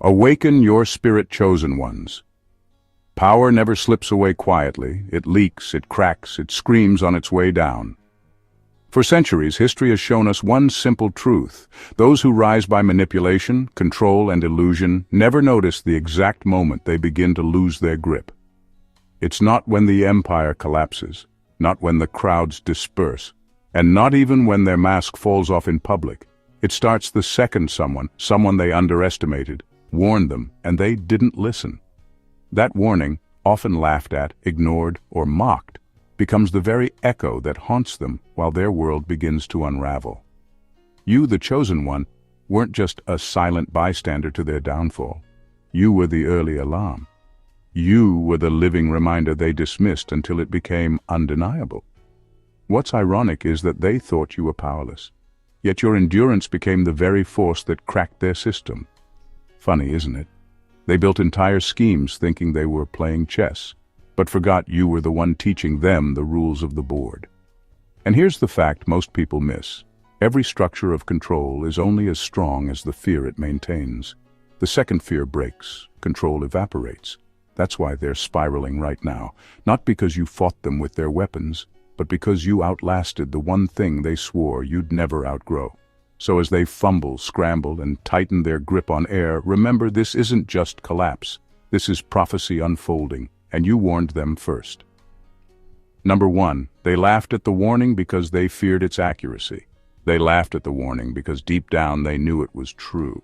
Awaken your spirit chosen ones. Power never slips away quietly. It leaks, it cracks, it screams on its way down. For centuries, history has shown us one simple truth. Those who rise by manipulation, control, and illusion never notice the exact moment they begin to lose their grip. It's not when the empire collapses, not when the crowds disperse, and not even when their mask falls off in public. It starts the second someone they underestimated, warned them, and they didn't listen. That warning, often laughed at, ignored, or mocked, becomes the very echo that haunts them while their world begins to unravel. You, the chosen one, weren't just a silent bystander to their downfall. You were the early alarm. You were the living reminder they dismissed until it became undeniable. What's ironic is that they thought you were powerless, yet your endurance became the very force that cracked their system. Funny, isn't it? They built entire schemes thinking they were playing chess, but forgot you were the one teaching them the rules of the board. And here's the fact most people miss. Every structure of control is only as strong as the fear it maintains. The second fear breaks, control evaporates. That's why they're spiraling right now, not because you fought them with their weapons, but because you outlasted the one thing they swore you'd never outgrow. So as they fumble, scramble, and tighten their grip on air, remember this isn't just collapse. This is prophecy unfolding, and you warned them first. Number 1, they laughed at the warning because they feared its accuracy. They laughed at the warning because deep down they knew it was true.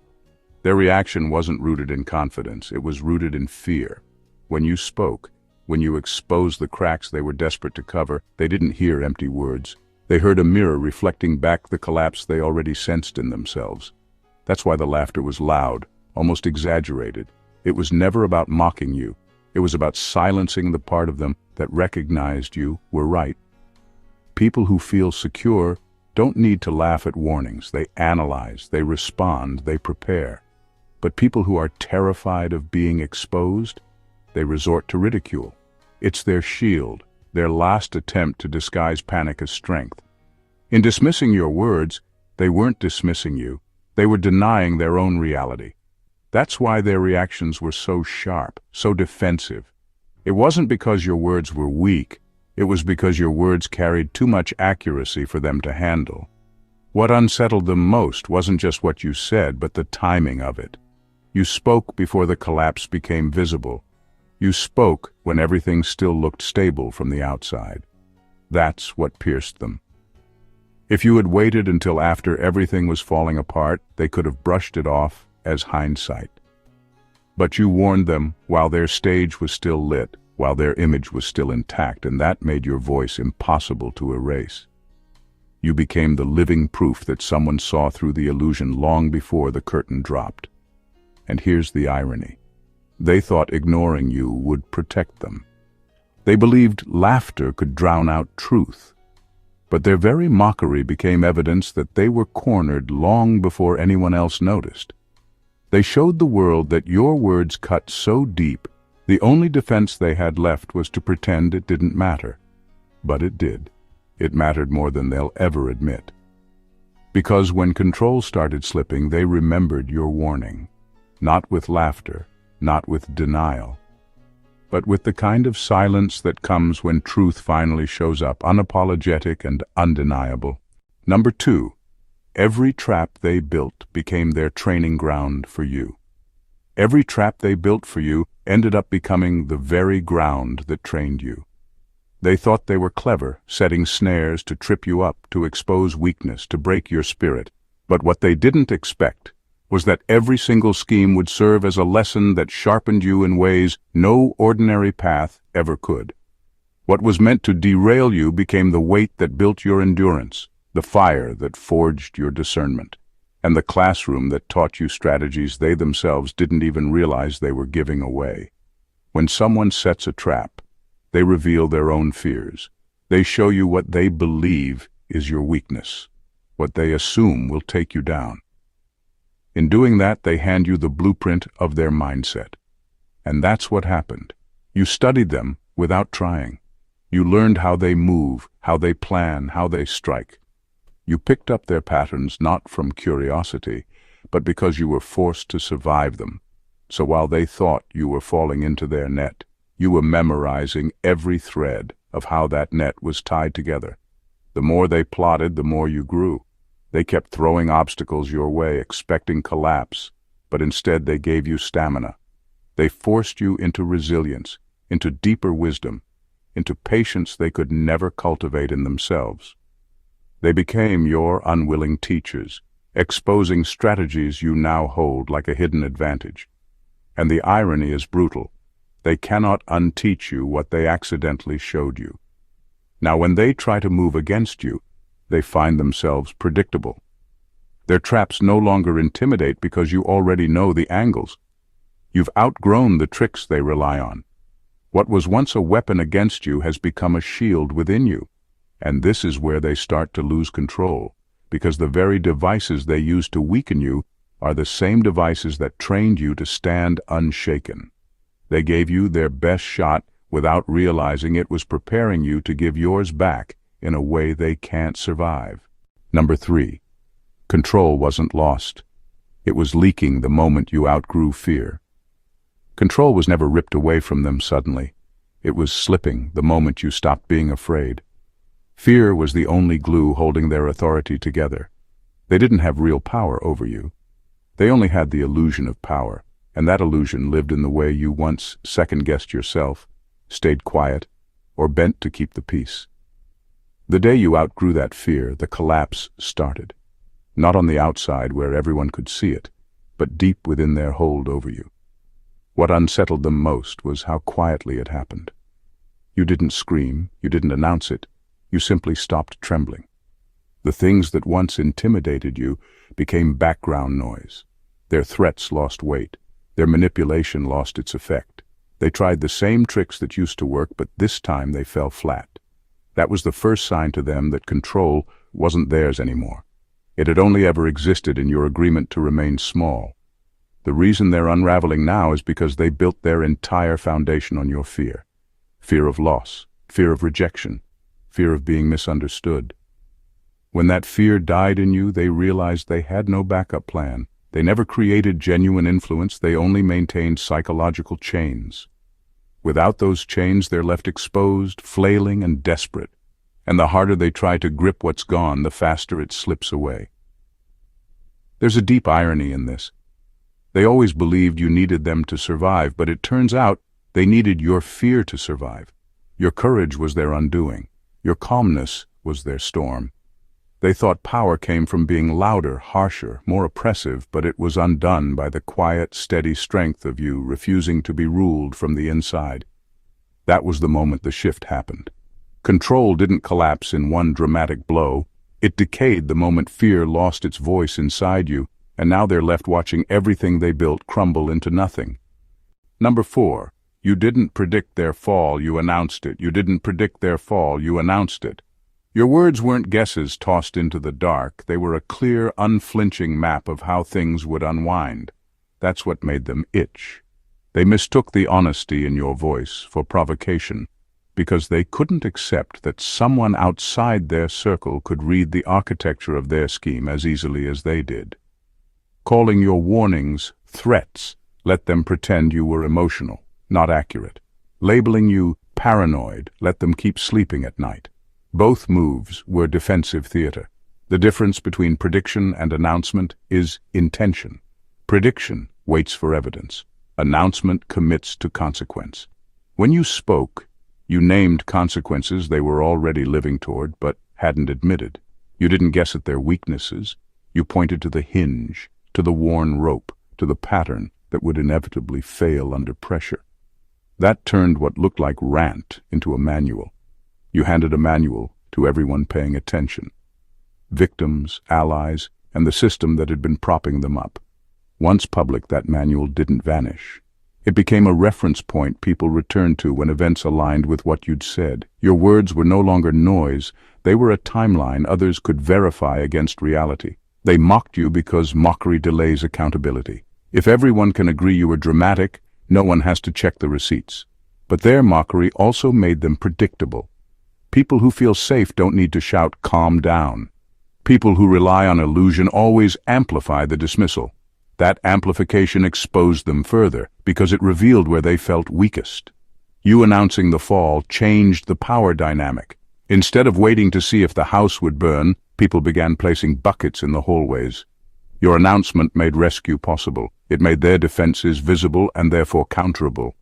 Their reaction wasn't rooted in confidence, it was rooted in fear. When you spoke, when you exposed the cracks they were desperate to cover, they didn't hear empty words. They heard a mirror reflecting back the collapse they already sensed in themselves. That's why the laughter was loud, almost exaggerated. It was never about mocking you. It was about silencing the part of them that recognized you were right. People who feel secure don't need to laugh at warnings. They analyze, they respond, they prepare. But people who are terrified of being exposed, they resort to ridicule. It's their shield, their last attempt to disguise panic as strength. In dismissing your words, they weren't dismissing you. They were denying their own reality. That's why their reactions were so sharp, so defensive. It wasn't because your words were weak. It was because your words carried too much accuracy for them to handle. What unsettled them most wasn't just what you said, but the timing of it. You spoke before the collapse became visible. You spoke when everything still looked stable from the outside. That's what pierced them. If you had waited until after everything was falling apart, they could have brushed it off as hindsight. But you warned them while their stage was still lit, while their image was still intact, and that made your voice impossible to erase. You became the living proof that someone saw through the illusion long before the curtain dropped. And here's the irony. They thought ignoring you would protect them. They believed laughter could drown out truth. But their very mockery became evidence that they were cornered long before anyone else noticed. They showed the world that your words cut so deep, the only defense they had left was to pretend it didn't matter. But it did. It mattered more than they'll ever admit. Because when control started slipping, they remembered your warning. Not with laughter, not with denial, but with the kind of silence that comes when truth finally shows up, unapologetic and undeniable. Number 2, every trap they built became their training ground for you. Every trap they built for you ended up becoming the very ground that trained you. They thought they were clever, setting snares to trip you up, to expose weakness, to break your spirit. But what they didn't expect was that every single scheme would serve as a lesson that sharpened you in ways no ordinary path ever could. What was meant to derail you became the weight that built your endurance, the fire that forged your discernment, and the classroom that taught you strategies they themselves didn't even realize they were giving away. When someone sets a trap, they reveal their own fears. They show you what they believe is your weakness, what they assume will take you down. In doing that, they hand you the blueprint of their mindset. And that's what happened. You studied them without trying. You learned how they move, how they plan, how they strike. You picked up their patterns not from curiosity, but because you were forced to survive them. So while they thought you were falling into their net, you were memorizing every thread of how that net was tied together. The more they plotted, the more you grew. They kept throwing obstacles your way, expecting collapse, but instead they gave you stamina. They forced you into resilience, into deeper wisdom, into patience they could never cultivate in themselves. They became your unwilling teachers, exposing strategies you now hold like a hidden advantage. And the irony is brutal. They cannot unteach you what they accidentally showed you. Now when they try to move against you, they find themselves predictable. Their traps no longer intimidate because you already know the angles. You've outgrown the tricks they rely on. What was once a weapon against you has become a shield within you. And this is where they start to lose control, because the very devices they use to weaken you are the same devices that trained you to stand unshaken. They gave you their best shot without realizing it was preparing you to give yours back in a way they can't survive. Number 3. Control wasn't lost. It was leaking the moment you outgrew fear. Control was never ripped away from them suddenly. It was slipping the moment you stopped being afraid. Fear was the only glue holding their authority together. They didn't have real power over you. They only had the illusion of power, and that illusion lived in the way you once second-guessed yourself, stayed quiet, or bent to keep the peace. The day you outgrew that fear, the collapse started. Not on the outside where everyone could see it, but deep within their hold over you. What unsettled them most was how quietly it happened. You didn't scream, you didn't announce it, you simply stopped trembling. The things that once intimidated you became background noise. Their threats lost weight, their manipulation lost its effect. They tried the same tricks that used to work, but this time they fell flat. That was the first sign to them that control wasn't theirs anymore. It had only ever existed in your agreement to remain small. The reason they're unraveling now is because they built their entire foundation on your fear. Fear of loss, fear of rejection, fear of being misunderstood. When that fear died in you, they realized they had no backup plan. They never created genuine influence, they only maintained psychological chains. Without those chains, they're left exposed, flailing, and desperate. And the harder they try to grip what's gone, the faster it slips away. There's a deep irony in this. They always believed you needed them to survive, but it turns out they needed your fear to survive. Your courage was their undoing. Your calmness was their storm. They thought power came from being louder, harsher, more oppressive, but it was undone by the quiet, steady strength of you refusing to be ruled from the inside. That was the moment the shift happened. Control didn't collapse in one dramatic blow. It decayed the moment fear lost its voice inside you, and now they're left watching everything they built crumble into nothing. Number 4. You didn't predict their fall, you announced it. You didn't predict their fall, you announced it. Your words weren't guesses tossed into the dark. They were a clear, unflinching map of how things would unwind. That's what made them itch. They mistook the honesty in your voice for provocation, because they couldn't accept that someone outside their circle could read the architecture of their scheme as easily as they did. Calling your warnings threats let them pretend you were emotional, not accurate. Labeling you paranoid let them keep sleeping at night. Both moves were defensive theater. The difference between prediction and announcement is intention. Prediction waits for evidence. Announcement commits to consequence. When you spoke, you named consequences they were already living toward but hadn't admitted. You didn't guess at their weaknesses. You pointed to the hinge, to the worn rope, to the pattern that would inevitably fail under pressure. That turned what looked like rant into a manual. You handed a manual to everyone paying attention. Victims, allies, and the system that had been propping them up. Once public, that manual didn't vanish. It became a reference point people returned to when events aligned with what you'd said. Your words were no longer noise. They were a timeline others could verify against reality. They mocked you because mockery delays accountability. If everyone can agree you were dramatic, no one has to check the receipts. But their mockery also made them predictable. People who feel safe don't need to shout, "Calm down." People who rely on illusion always amplify the dismissal. That amplification exposed them further, because it revealed where they felt weakest. You announcing the fall changed the power dynamic. Instead of waiting to see if the house would burn, people began placing buckets in the hallways. Your announcement made rescue possible. It made their defenses visible and therefore counterable.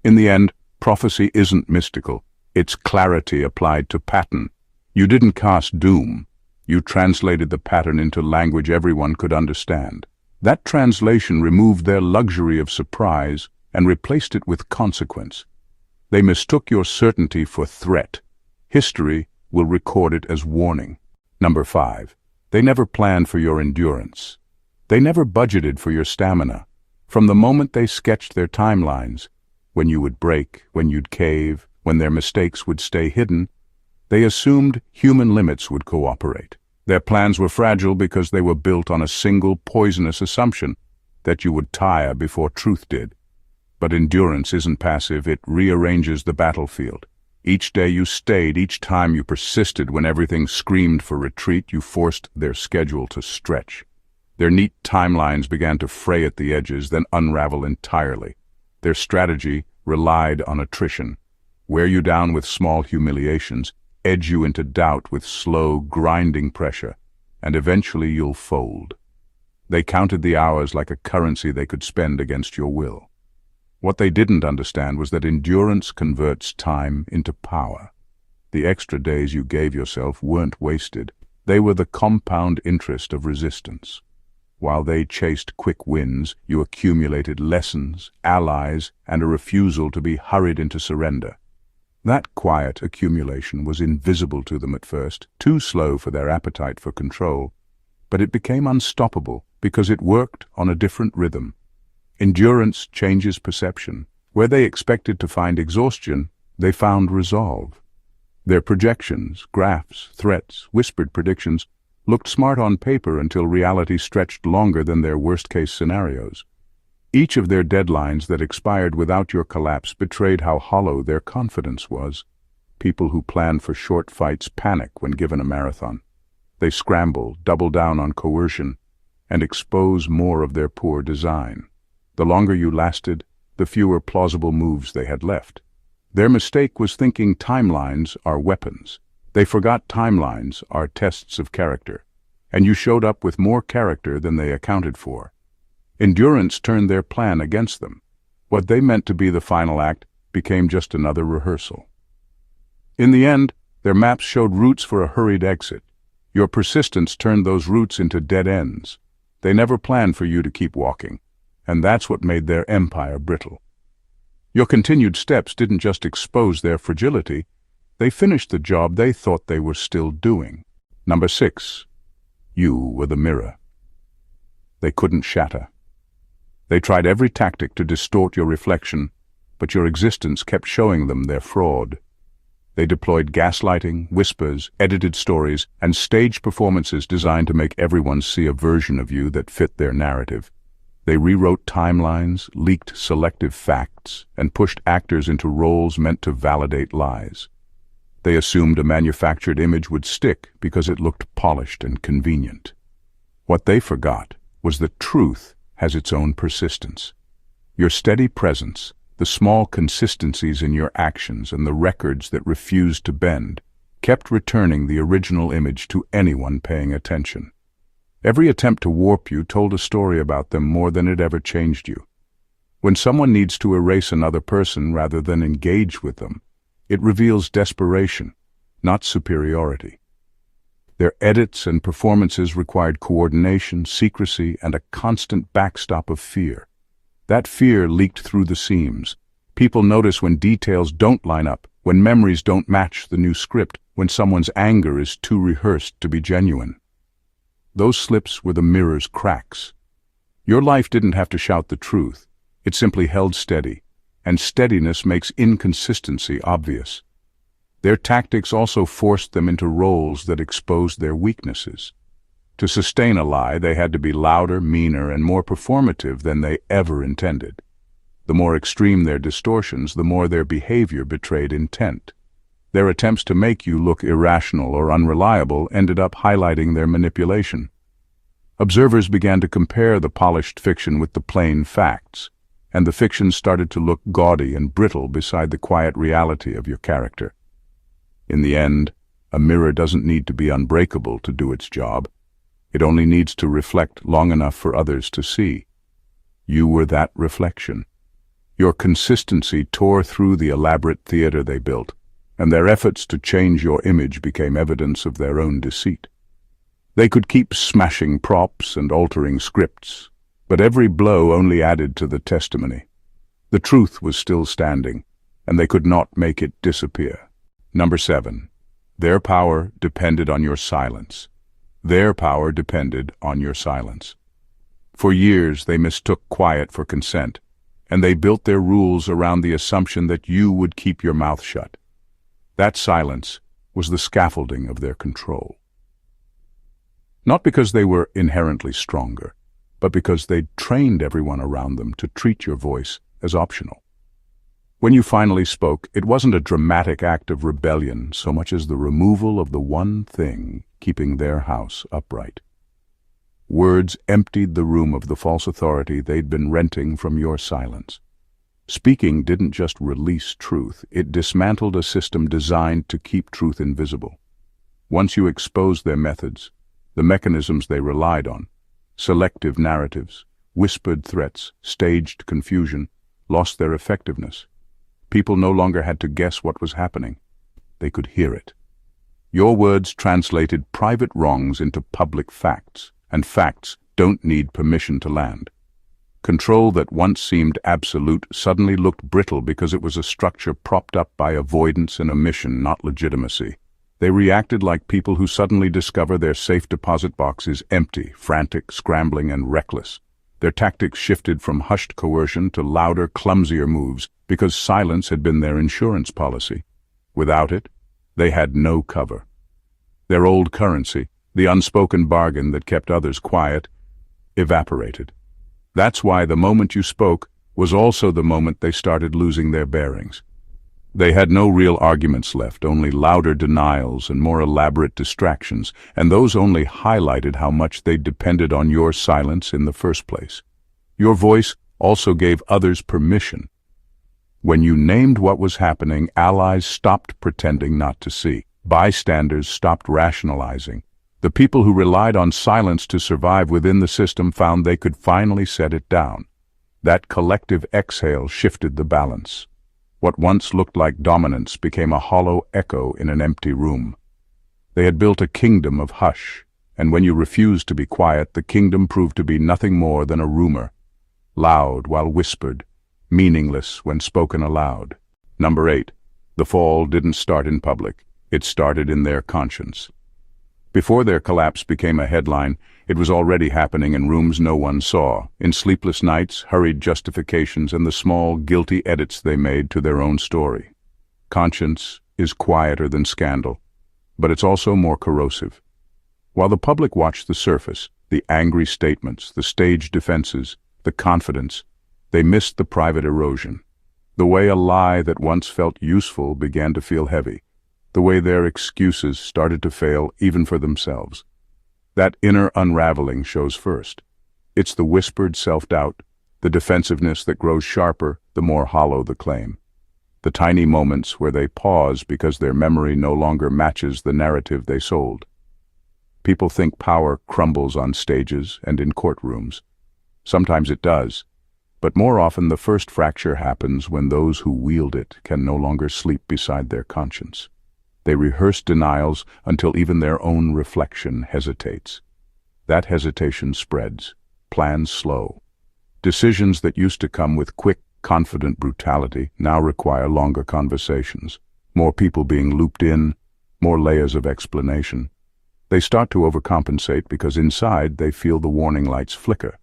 In the end, prophecy isn't mystical. It's clarity applied to pattern. You didn't cast doom. You translated the pattern into language everyone could understand. That translation removed their luxury of surprise and replaced it with consequence. They mistook your certainty for threat. History will record it as warning. Number 5. They never planned for your endurance. They never budgeted for your stamina. From the moment they sketched their timelines, when you would break, when you'd cave, when their mistakes would stay hidden, they assumed human limits would cooperate. Their plans were fragile because they were built on a single poisonous assumption that you would tire before truth did. But endurance isn't passive, it rearranges the battlefield. Each day you stayed, each time you persisted when everything screamed for retreat, you forced their schedule to stretch. Their neat timelines began to fray at the edges, then unravel entirely. Their strategy relied on attrition. Wear you down with small humiliations, edge you into doubt with slow, grinding pressure, and eventually you'll fold. They counted the hours like a currency they could spend against your will. What they didn't understand was that endurance converts time into power. The extra days you gave yourself weren't wasted. They were the compound interest of resistance. While they chased quick wins, you accumulated lessons, allies, and a refusal to be hurried into surrender. That quiet accumulation was invisible to them at first, too slow for their appetite for control, but it became unstoppable because it worked on a different rhythm. Endurance changes perception. Where they expected to find exhaustion, they found resolve. Their projections, graphs, threats, whispered predictions looked smart on paper until reality stretched longer than their worst-case scenarios. Each of their deadlines that expired without your collapse betrayed how hollow their confidence was. People who plan for short fights panic when given a marathon. They scramble, double down on coercion, and expose more of their poor design. The longer you lasted, the fewer plausible moves they had left. Their mistake was thinking timelines are weapons. They forgot timelines are tests of character, and you showed up with more character than they accounted for. Endurance turned their plan against them. What they meant to be the final act became just another rehearsal. In the end, their maps showed routes for a hurried exit. Your persistence turned those routes into dead ends. They never planned for you to keep walking, and that's what made their empire brittle. Your continued steps didn't just expose their fragility, they finished the job they thought they were still doing. Number 6. You were the mirror. They couldn't shatter. They tried every tactic to distort your reflection, but your existence kept showing them their fraud. They deployed gaslighting, whispers, edited stories, and staged performances designed to make everyone see a version of you that fit their narrative. They rewrote timelines, leaked selective facts, and pushed actors into roles meant to validate lies. They assumed a manufactured image would stick because it looked polished and convenient. What they forgot was that truth has its own persistence. Your steady presence, the small consistencies in your actions, and the records that refused to bend, kept returning the original image to anyone paying attention. Every attempt to warp you told a story about them more than it ever changed you. When someone needs to erase another person rather than engage with them, it reveals desperation, not superiority. Their edits and performances required coordination, secrecy, and a constant backstop of fear. That fear leaked through the seams. People notice when details don't line up, when memories don't match the new script, when someone's anger is too rehearsed to be genuine. Those slips were the mirror's cracks. Your life didn't have to shout the truth. It simply held steady, and steadiness makes inconsistency obvious. Their tactics also forced them into roles that exposed their weaknesses. To sustain a lie, they had to be louder, meaner, and more performative than they ever intended. The more extreme their distortions, the more their behavior betrayed intent. Their attempts to make you look irrational or unreliable ended up highlighting their manipulation. Observers began to compare the polished fiction with the plain facts, and the fiction started to look gaudy and brittle beside the quiet reality of your character. In the end, a mirror doesn't need to be unbreakable to do its job. It only needs to reflect long enough for others to see. You were that reflection. Your consistency tore through the elaborate theater they built, and their efforts to change your image became evidence of their own deceit. They could keep smashing props and altering scripts, but every blow only added to the testimony. The truth was still standing, and they could not make it disappear. Number 7. Their power depended on your silence. Their power depended on your silence. For years they mistook quiet for consent, and they built their rules around the assumption that you would keep your mouth shut. That silence was the scaffolding of their control. Not because they were inherently stronger, but because they'd trained everyone around them to treat your voice as optional. When you finally spoke, it wasn't a dramatic act of rebellion so much as the removal of the one thing keeping their house upright. Words emptied the room of the false authority they'd been renting from your silence. Speaking didn't just release truth, it dismantled a system designed to keep truth invisible. Once you exposed their methods, the mechanisms they relied on, selective narratives, whispered threats, staged confusion, lost their effectiveness. People no longer had to guess what was happening. They could hear it. Your words translated private wrongs into public facts, and facts don't need permission to land. Control that once seemed absolute suddenly looked brittle because it was a structure propped up by avoidance and omission, not legitimacy. They reacted like people who suddenly discover their safe deposit box is empty, frantic, scrambling, and reckless. Their tactics shifted from hushed coercion to louder, clumsier moves because silence had been their insurance policy. Without it, they had no cover. Their old currency, the unspoken bargain that kept others quiet, evaporated. That's why the moment you spoke was also the moment they started losing their bearings. They had no real arguments left, only louder denials and more elaborate distractions, and those only highlighted how much they depended on your silence in the first place. Your voice also gave others permission. When you named what was happening, allies stopped pretending not to see. Bystanders stopped rationalizing. The people who relied on silence to survive within the system found they could finally set it down. That collective exhale shifted the balance. What once looked like dominance became a hollow echo in an empty room. They had built a kingdom of hush, and when you refused to be quiet, the kingdom proved to be nothing more than a rumor, loud while whispered, meaningless when spoken aloud. Number 8. The fall didn't start in public. It started in their conscience. Before their collapse became a headline, it was already happening in rooms no one saw, in sleepless nights, hurried justifications, and the small, guilty edits they made to their own story. Conscience is quieter than scandal, but it's also more corrosive. While the public watched the surface, the angry statements, the staged defenses, the confidence, they missed the private erosion. The way a lie that once felt useful began to feel heavy. The way their excuses started to fail even for themselves. That inner unraveling shows first. It's the whispered self-doubt, the defensiveness that grows sharper the more hollow the claim. The tiny moments where they pause because their memory no longer matches the narrative they sold. People think power crumbles on stages and in courtrooms. Sometimes it does, but more often the first fracture happens when those who wield it can no longer sleep beside their conscience. They rehearse denials until even their own reflection hesitates. That hesitation spreads, plans slow. Decisions that used to come with quick, confident brutality now require longer conversations, more people being looped in, more layers of explanation. They start to overcompensate because inside they feel the warning lights flicker.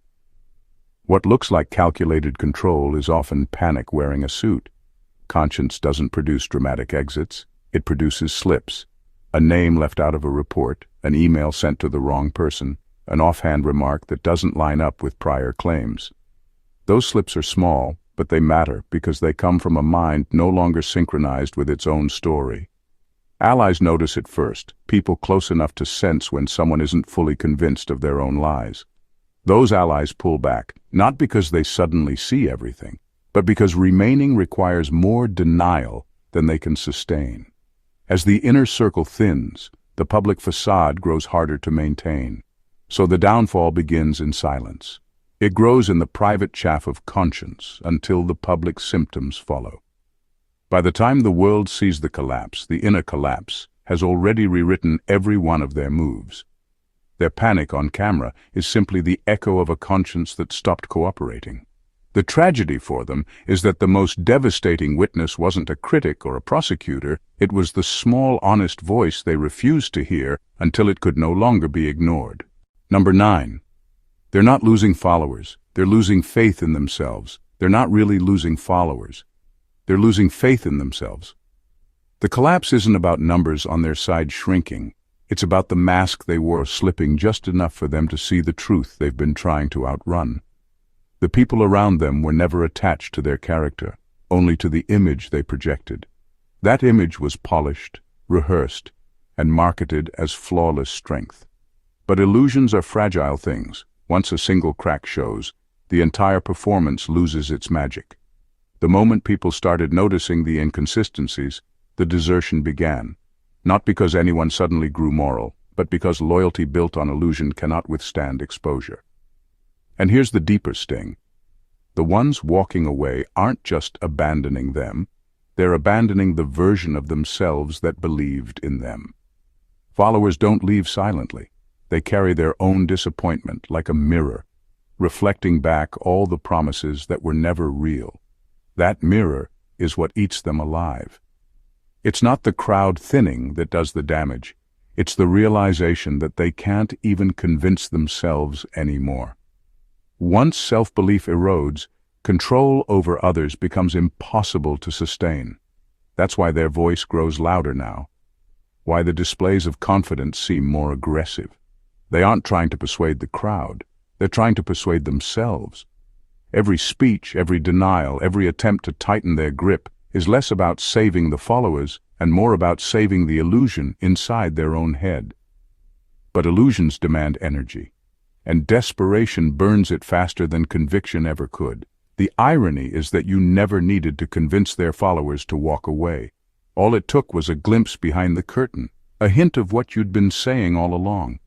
What looks like calculated control is often panic wearing a suit. Conscience doesn't produce dramatic exits. It produces slips, a name left out of a report, an email sent to the wrong person, an offhand remark that doesn't line up with prior claims. Those slips are small, but they matter because they come from a mind no longer synchronized with its own story. Allies notice it first, people close enough to sense when someone isn't fully convinced of their own lies. Those allies pull back, not because they suddenly see everything, but because remaining requires more denial than they can sustain. As the inner circle thins, the public facade grows harder to maintain. So the downfall begins in silence. It grows in the private chaff of conscience until the public symptoms follow. By the time the world sees the inner collapse has already rewritten every one of their moves. Their panic on camera is simply the echo of a conscience that stopped cooperating. The tragedy for them is that the most devastating witness wasn't a critic or a prosecutor, it was the small, honest voice they refused to hear until it could no longer be ignored. Number 9. They're not losing followers, they're losing faith in themselves. They're not really losing followers. They're losing faith in themselves. The collapse isn't about numbers on their side shrinking. It's about the mask they wore slipping just enough for them to see the truth they've been trying to outrun. The people around them were never attached to their character, only to the image they projected. That image was polished, rehearsed, and marketed as flawless strength. But illusions are fragile things. Once a single crack shows, the entire performance loses its magic. The moment people started noticing the inconsistencies, the desertion began. Not because anyone suddenly grew moral, but because loyalty built on illusion cannot withstand exposure. And here's the deeper sting. The ones walking away aren't just abandoning them, they're abandoning the version of themselves that believed in them. Followers don't leave silently. They carry their own disappointment like a mirror, reflecting back all the promises that were never real. That mirror is what eats them alive. It's not the crowd thinning that does the damage. It's the realization that they can't even convince themselves anymore. Once self-belief erodes, control over others becomes impossible to sustain. That's why their voice grows louder now. Why the displays of confidence seem more aggressive. They aren't trying to persuade the crowd. They're trying to persuade themselves. Every speech, every denial, every attempt to tighten their grip is less about saving the followers and more about saving the illusion inside their own head. But illusions demand energy, and desperation burns it faster than conviction ever could. The irony is that you never needed to convince their followers to walk away. All it took was a glimpse behind the curtain, a hint of what you'd been saying all along.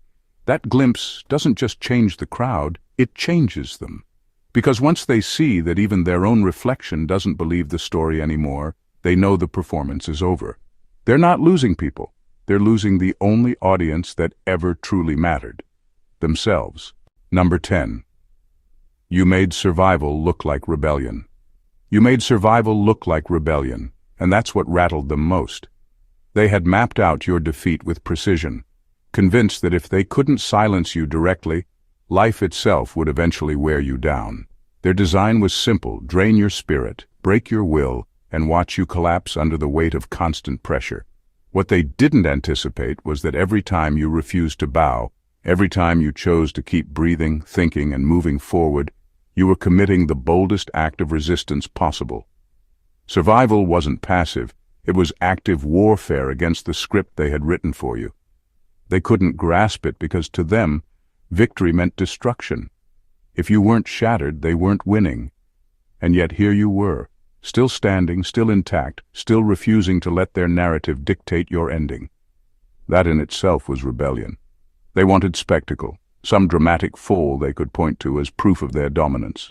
That glimpse doesn't just change the crowd, it changes them. Because once they see that even their own reflection doesn't believe the story anymore, they know the performance is over. They're not losing people. They're losing the only audience that ever truly mattered. Themselves. Number 10. You made survival look like rebellion. You made survival look like rebellion, and that's what rattled them most. They had mapped out your defeat with precision, convinced that if they couldn't silence you directly, life itself would eventually wear you down. Their design was simple: drain your spirit, break your will, and watch you collapse under the weight of constant pressure. What they didn't anticipate was that every time you refused to bow, every time you chose to keep breathing, thinking, and moving forward, you were committing the boldest act of resistance possible. Survival wasn't passive, it was active warfare against the script they had written for you. They couldn't grasp it because to them, victory meant destruction. If you weren't shattered, they weren't winning. And yet here you were, still standing, still intact, still refusing to let their narrative dictate your ending. That in itself was rebellion. They wanted spectacle, some dramatic fall they could point to as proof of their dominance.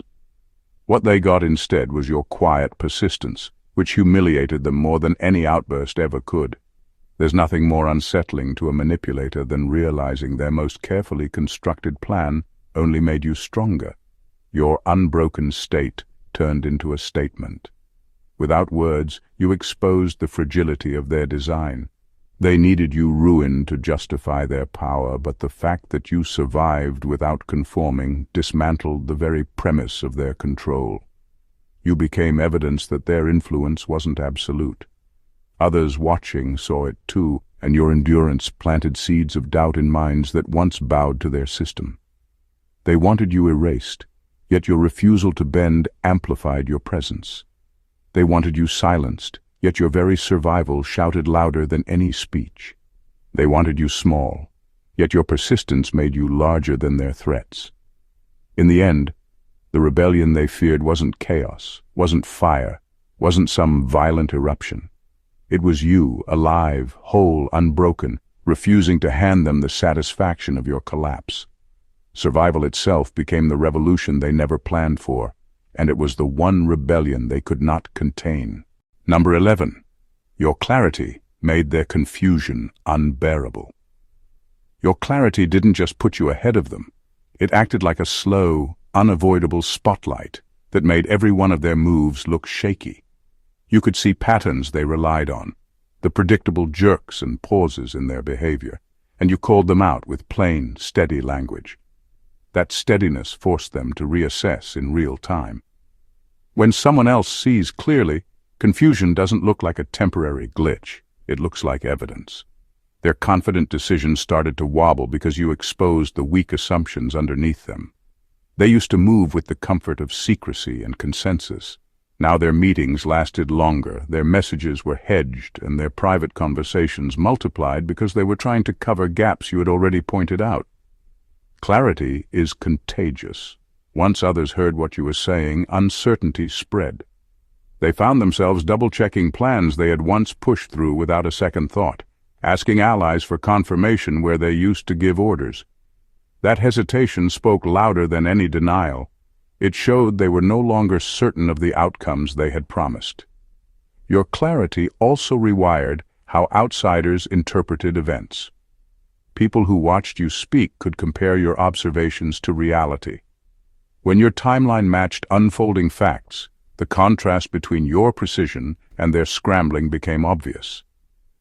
What they got instead was your quiet persistence, which humiliated them more than any outburst ever could. There's nothing more unsettling to a manipulator than realizing their most carefully constructed plan only made you stronger. Your unbroken state turned into a statement. Without words, you exposed the fragility of their design. They needed you ruined to justify their power, but the fact that you survived without conforming dismantled the very premise of their control. You became evidence that their influence wasn't absolute. Others watching saw it too, and your endurance planted seeds of doubt in minds that once bowed to their system. They wanted you erased, yet your refusal to bend amplified your presence. They wanted you silenced, yet your very survival shouted louder than any speech. They wanted you small, yet your persistence made you larger than their threats. In the end, the rebellion they feared wasn't chaos, wasn't fire, wasn't some violent eruption. It was you, alive, whole, unbroken, refusing to hand them the satisfaction of your collapse. Survival itself became the revolution they never planned for, and it was the one rebellion they could not contain. Number 11. Your clarity made their confusion unbearable. Your clarity didn't just put you ahead of them. It acted like a slow, unavoidable spotlight that made every one of their moves look shaky. You could see patterns they relied on, the predictable jerks and pauses in their behavior, and you called them out with plain, steady language. That steadiness forced them to reassess in real time. When someone else sees clearly, confusion doesn't look like a temporary glitch. It looks like evidence. Their confident decisions started to wobble because you exposed the weak assumptions underneath them. They used to move with the comfort of secrecy and consensus. Now their meetings lasted longer, their messages were hedged, and their private conversations multiplied because they were trying to cover gaps you had already pointed out. Clarity is contagious. Once others heard what you were saying, uncertainty spread. They found themselves double-checking plans they had once pushed through without a second thought, asking allies for confirmation where they used to give orders. That hesitation spoke louder than any denial. It showed they were no longer certain of the outcomes they had promised. Your clarity also rewired how outsiders interpreted events. People who watched you speak could compare your observations to reality. When your timeline matched unfolding facts, the contrast between your precision and their scrambling became obvious.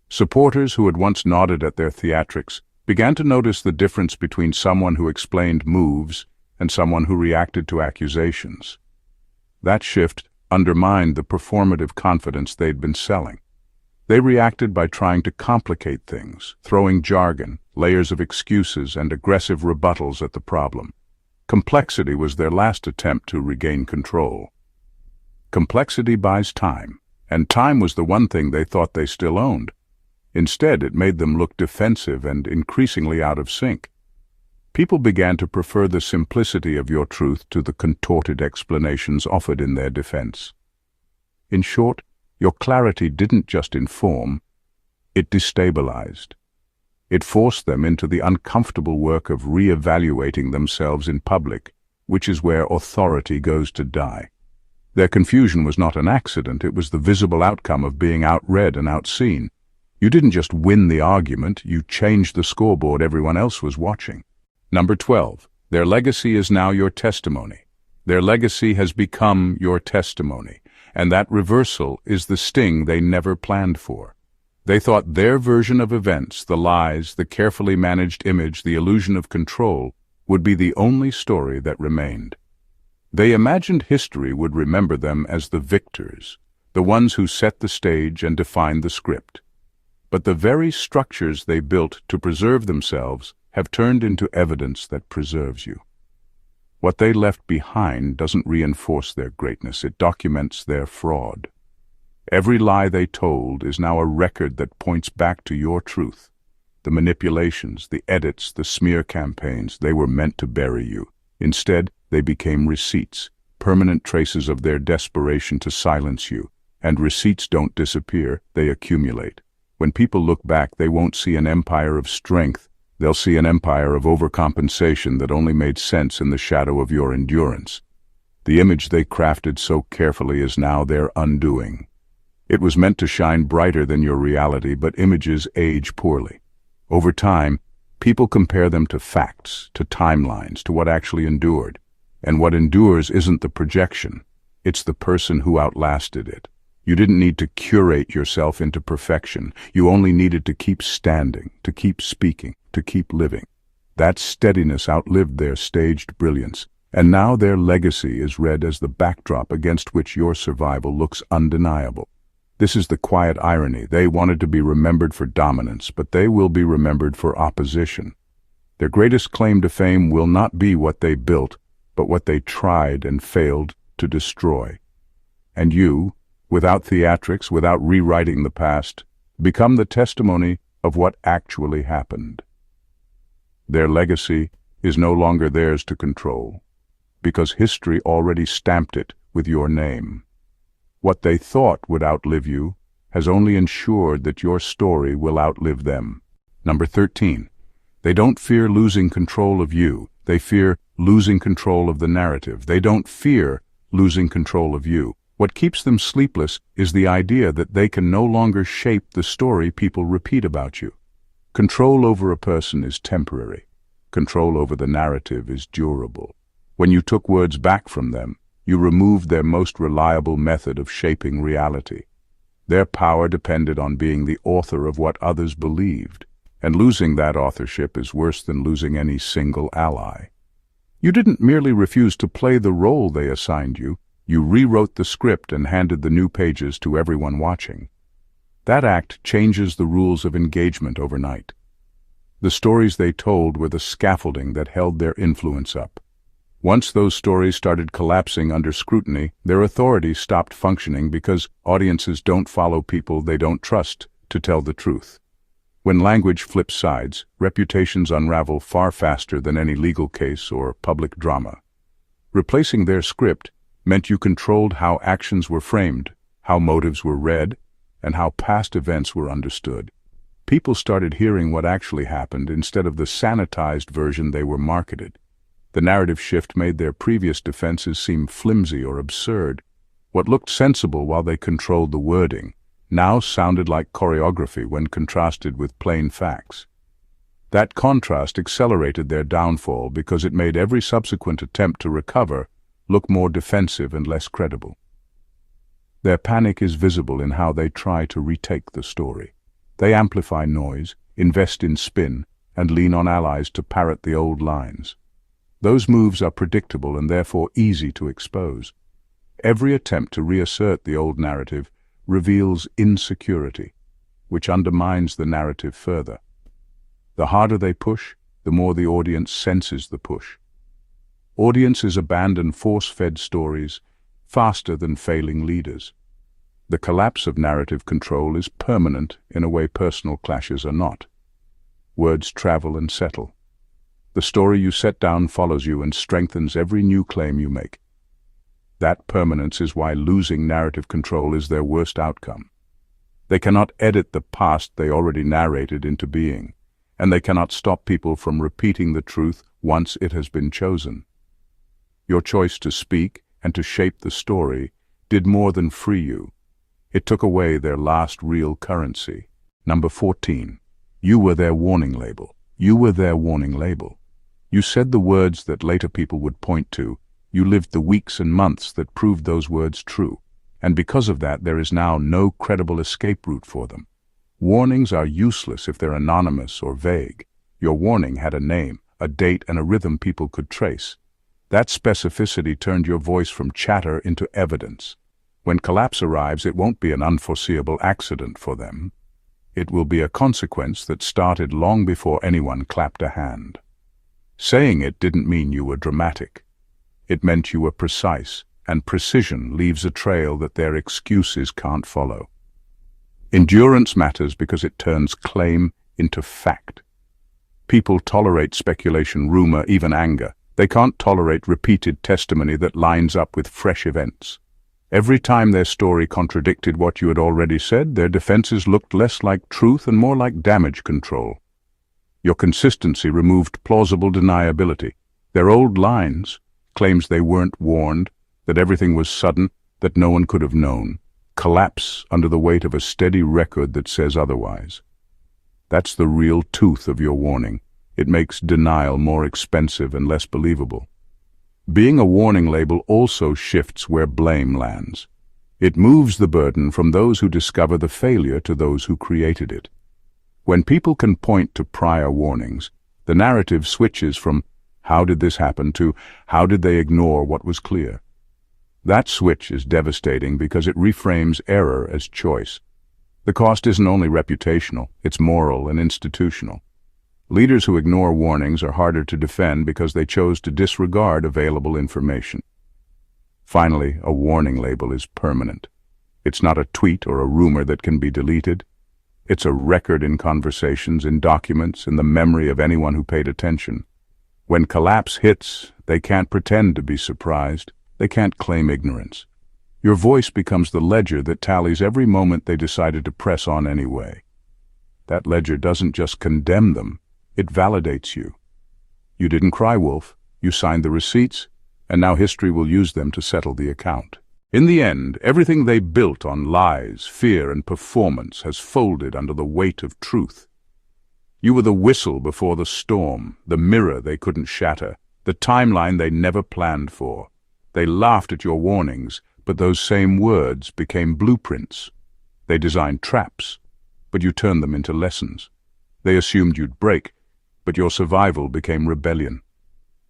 Supporters who had once nodded at their theatrics began to notice the difference between someone who explained moves and someone who reacted to accusations. That shift undermined the performative confidence they'd been selling. They reacted by trying to complicate things, throwing jargon, layers of excuses, and aggressive rebuttals at the problem. Complexity was their last attempt to regain control. Complexity buys time, and time was the one thing they thought they still owned. Instead, it made them look defensive and increasingly out of sync. People began to prefer the simplicity of your truth to the contorted explanations offered in their defense. In short, your clarity didn't just inform, it destabilized. It forced them into the uncomfortable work of re-evaluating themselves in public, which is where authority goes to die. Their confusion was not an accident, it was the visible outcome of being outread and outseen. You didn't just win the argument, you changed the scoreboard everyone else was watching. Number 12. Their legacy is now your testimony. Their legacy has become your testimony, and that reversal is the sting they never planned for. They thought their version of events, the lies, the carefully managed image, the illusion of control, would be the only story that remained. They imagined history would remember them as the victors, the ones who set the stage and defined the script. But the very structures they built to preserve themselves have turned into evidence that preserves you. What they left behind doesn't reinforce their greatness, it documents their fraud. Every lie they told is now a record that points back to your truth. The manipulations, the edits, the smear campaigns, they were meant to bury you. Instead, they became receipts, permanent traces of their desperation to silence you. And receipts don't disappear, they accumulate. When people look back, they won't see an empire of strength. They'll see an empire of overcompensation that only made sense in the shadow of your endurance. The image they crafted so carefully is now their undoing. It was meant to shine brighter than your reality, but images age poorly. Over time, people compare them to facts, to timelines, to what actually endured. And what endures isn't the projection, it's the person who outlasted it. You didn't need to curate yourself into perfection. You only needed to keep standing, to keep speaking, to keep living. That steadiness outlived their staged brilliance, and now their legacy is read as the backdrop against which your survival looks undeniable. This is the quiet irony. They wanted to be remembered for dominance, but they will be remembered for opposition. Their greatest claim to fame will not be what they built, but what they tried and failed to destroy. And you, without theatrics, without rewriting the past, become the testimony of what actually happened. Their legacy is no longer theirs to control, because history already stamped it with your name. What they thought would outlive you has only ensured that your story will outlive them. Number 13. They don't fear losing control of you. They fear losing control of the narrative. They don't fear losing control of you. What keeps them sleepless is the idea that they can no longer shape the story people repeat about you. Control over a person is temporary. Control over the narrative is durable. When you took words back from them, you removed their most reliable method of shaping reality. Their power depended on being the author of what others believed, and losing that authorship is worse than losing any single ally. You didn't merely refuse to play the role they assigned you, you rewrote the script and handed the new pages to everyone watching. That act changes the rules of engagement overnight. The stories they told were the scaffolding that held their influence up. Once those stories started collapsing under scrutiny, their authority stopped functioning because audiences don't follow people they don't trust to tell the truth. When language flips sides, reputations unravel far faster than any legal case or public drama. Replacing their script meant you controlled how actions were framed, how motives were read, and how past events were understood. People started hearing what actually happened instead of the sanitized version they were marketed. The narrative shift made their previous defenses seem flimsy or absurd. What looked sensible while they controlled the wording now sounded like choreography when contrasted with plain facts. That contrast accelerated their downfall because it made every subsequent attempt to recover look more defensive and less credible. Their panic is visible in how they try to retake the story. They amplify noise, invest in spin, and lean on allies to parrot the old lines. Those moves are predictable and therefore easy to expose. Every attempt to reassert the old narrative reveals insecurity, which undermines the narrative further. The harder they push, the more the audience senses the push. Audiences abandon force-fed stories faster than failing leaders. The collapse of narrative control is permanent in a way personal clashes are not. Words travel and settle. The story you set down follows you and strengthens every new claim you make. That permanence is why losing narrative control is their worst outcome. They cannot edit the past they already narrated into being, and they cannot stop people from repeating the truth once it has been chosen. Your choice to speak and to shape the story did more than free you. It took away their last real currency. Number 14. You were their warning label. You were their warning label. You said the words that later people would point to. You lived the weeks and months that proved those words true. And because of that, there is now no credible escape route for them. Warnings are useless if they're anonymous or vague. Your warning had a name, a date, and a rhythm people could trace. That specificity turned your voice from chatter into evidence. When collapse arrives, it won't be an unforeseeable accident for them. It will be a consequence that started long before anyone clapped a hand. Saying it didn't mean you were dramatic. It meant you were precise, and precision leaves a trail that their excuses can't follow. Endurance matters because it turns claim into fact. People tolerate speculation, rumor, even anger. They can't tolerate repeated testimony that lines up with fresh events. Every time their story contradicted what you had already said, their defenses looked less like truth and more like damage control. Your consistency removed plausible deniability. Their old lines, claims they weren't warned, that everything was sudden, that no one could have known, collapse under the weight of a steady record that says otherwise. That's the real tooth of your warning. It makes denial more expensive and less believable. Being a warning label also shifts where blame lands. It moves the burden from those who discover the failure to those who created it. When people can point to prior warnings, the narrative switches from "how did this happen" to "how did they ignore what was clear?" That switch is devastating because it reframes error as choice. The cost isn't only reputational, it's moral and institutional. Leaders who ignore warnings are harder to defend because they chose to disregard available information. Finally, a warning label is permanent. It's not a tweet or a rumor that can be deleted. It's a record in conversations, in documents, in the memory of anyone who paid attention. When collapse hits, they can't pretend to be surprised. They can't claim ignorance. Your voice becomes the ledger that tallies every moment they decided to press on anyway. That ledger doesn't just condemn them, it validates you. You didn't cry wolf, you signed the receipts, and now history will use them to settle the account. In the end, everything they built on lies, fear, and performance has folded under the weight of truth. You were the whistle before the storm, the mirror they couldn't shatter, the timeline they never planned for. They laughed at your warnings, but those same words became blueprints. They designed traps, but you turned them into lessons. They assumed you'd break, but your survival became rebellion.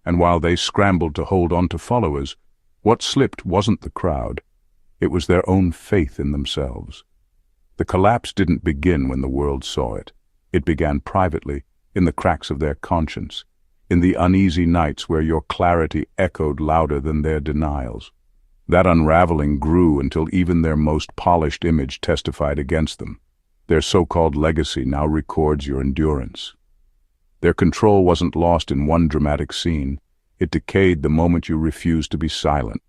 And while they scrambled to hold on to followers, what slipped wasn't the crowd. It was their own faith in themselves. The collapse didn't begin when the world saw it. It began privately, in the cracks of their conscience, in the uneasy nights where your clarity echoed louder than their denials. That unraveling grew until even their most polished image testified against them. Their so-called legacy now records your endurance. Their control wasn't lost in one dramatic scene. It decayed the moment you refused to be silent,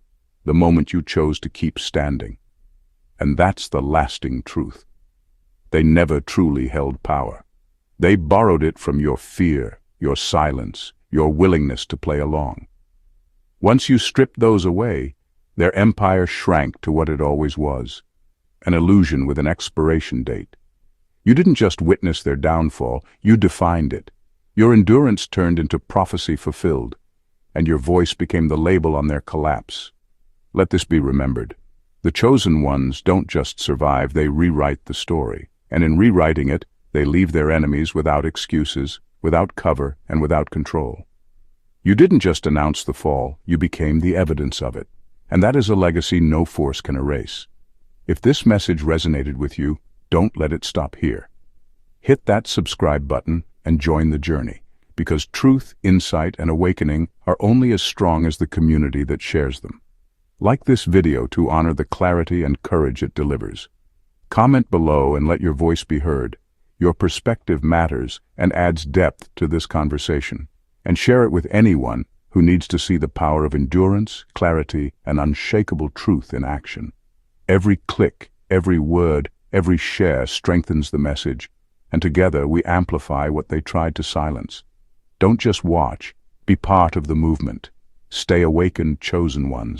the moment you chose to keep standing. And that's the lasting truth. They never truly held power. They borrowed it from your fear, your silence, your willingness to play along. Once you stripped those away, their empire shrank to what it always was, an illusion with an expiration date. You didn't just witness their downfall, you defined it. Your endurance turned into prophecy fulfilled, and your voice became the label on their collapse. Let this be remembered. The chosen ones don't just survive, they rewrite the story. And in rewriting it, they leave their enemies without excuses, without cover, and without control. You didn't just announce the fall, you became the evidence of it. And that is a legacy no force can erase. If this message resonated with you, don't let it stop here. Hit that subscribe button and join the journey, because truth, insight, and awakening are only as strong as the community that shares them. Like this video to honor the clarity and courage it delivers. Comment below and let your voice be heard. Your perspective matters and adds depth to this conversation. And share it with anyone who needs to see the power of endurance, clarity, and unshakable truth in action. Every click, every word, every share strengthens the message, and together we amplify what they tried to silence. Don't just watch, be part of the movement. Stay awakened, chosen ones.